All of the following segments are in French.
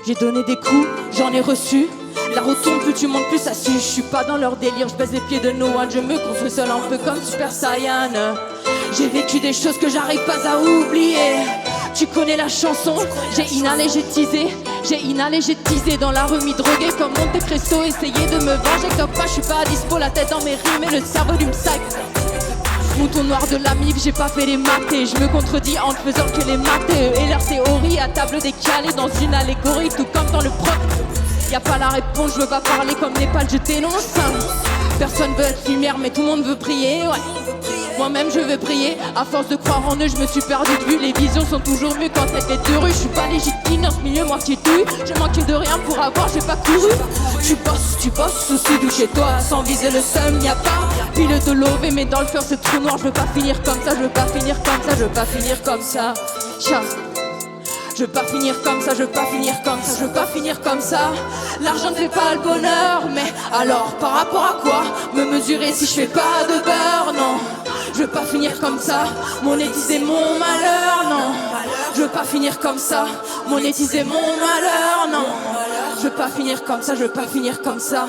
J'ai donné des coups, j'en ai reçu. La route tourne, plus tu montes, plus ça suit. Je suis pas dans leur délire, je baisse les pieds de no one. Je me construis seul un peu comme Super Saiyan. J'ai vécu des choses que j'arrive pas à oublier. Tu connais la chanson, j'ai inhalé, j'ai teasé. J'ai inhalé, j'ai teasé dans la rue, mis drogué comme Monte Cristo. Essayé de me venger comme pas, je suis pas dispo. La tête dans mes rimes et le cerveau du sac. Mouton noir de la mif, j'ai pas fait les maths et je me contredis en ne faisant que les maths et leur théorie à table décalée dans une allégorie, tout comme dans le proc. Y'a pas la réponse, je veux pas parler comme Népal, je t'énonce. Personne veut être lumière, mais tout le monde veut prier, ouais. Moi-même je veux prier, à force de croire en eux, je me suis perdu de vue. Les visions sont toujours mieux quand elles est de rue. Je suis pas légitime dans ce milieu, moi qui tue. J'ai manqué de rien pour avoir, j'ai pas couru. Tu bosses, souci de chez toi, sans viser le seum, y'a pas pile de lové, mais dans le cœur c'est trop noir. Je veux pas finir comme ça, je veux pas finir comme ça, je veux pas finir comme ça. Je veux pas finir comme ça, je veux pas finir comme ça, je veux pas finir comme ça. L'argent ne fait pas le bonheur, mais alors par rapport à quoi me mesurer si je fais pas de beurre? Non, je veux pas finir comme ça, monétiser mon malheur, non. Je veux pas finir comme ça, monétiser mon malheur, non. Je veux pas finir comme ça, je veux pas finir comme ça.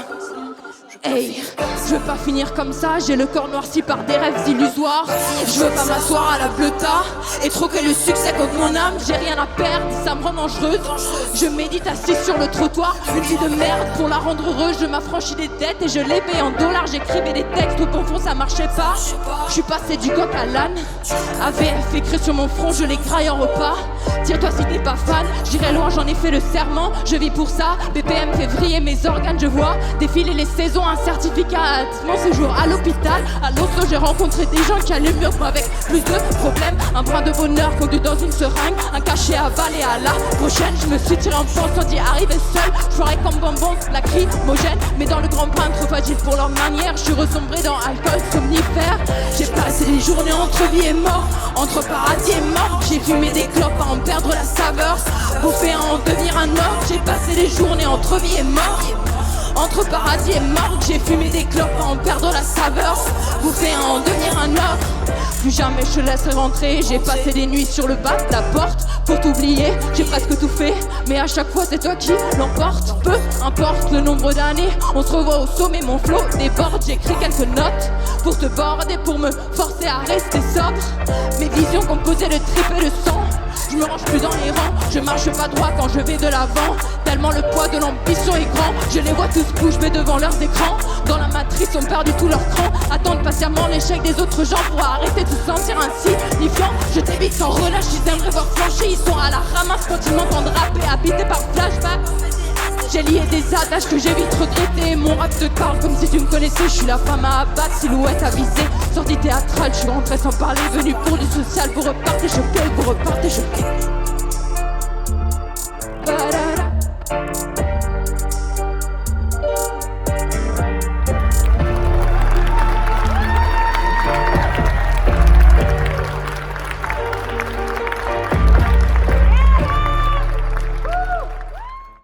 Hey, je veux pas finir comme ça, j'ai le corps noirci par des rêves illusoires. Je veux pas m'asseoir à la bleuta et troquer le succès contre mon âme. J'ai rien à perdre, ça me rend dangereuse. Je médite assis sur le trottoir, une vie de merde pour la rendre heureuse. Je m'affranchis des dettes et je les paye en dollars. J'écrivais des textes au fond ça marchait pas. Je suis passé du coq à l'âne. AVF écrit sur mon front, je les graille en repas. Tire-toi si t'es pas fan, j'irai loin, j'en ai fait le serment. Je vis pour ça, BPM février, mes organes je vois défiler les saisons. Un certificat à mon séjour à l'hôpital. À l'Oslo j'ai rencontré des gens qui allaient mieux que moi avec plus de problèmes. Un brin de bonheur conduit dans une seringue, un cachet avalé à la prochaine. Je me suis tiré en pensant d'y arriver seul. Je ferais comme bonbon, lacrymogène. Mais dans le grand pain trop fragile pour leur manière. Je suis ressombré dans alcool somnifère. J'ai passé des journées entre vie et mort, entre paradis et mort. J'ai fumé des clopes à en perdre la saveur, bouffé à en devenir un or. J'ai passé des journées entre vie et mort, entre paradis et mort. J'ai fumé des clopes à en perdre la saveur, bouffé à en devenir un or. Plus jamais je te laisserai rentrer. J'ai passé des nuits sur le bas de la porte pour t'oublier, j'ai presque tout fait, mais à chaque fois c'est toi qui l'emporte. Peu importe le nombre d'années, on se revoit au sommet, mon flow déborde. J'écris quelques notes pour te border, pour me forcer à rester sobre. Mes visions composées de tripes et de sang. Je me range plus dans les rangs, je marche pas droit quand je vais de l'avant. Tellement le poids de l'ambition est grand, je les vois tous bouche bée devant leurs écrans. Dans la matrice on perdu tout leur cran, attendent patiemment l'échec des autres gens pour arrêter de se sentir insignifiant. Je t'évite sans relâche, ils aimeraient voir flancher. Ils sont à la ramasse quand ils m'entendent rapper, habités par flashback. J'ai lié des attaches que j'ai vite regretté. Mon rap te parle comme si tu me connaissais. Je suis la femme à abattre, silhouette avisée. Sortie théâtrale, je suis rentrée sans parler. Venue pour du social, vous repartez choqué, vous repartez choqué.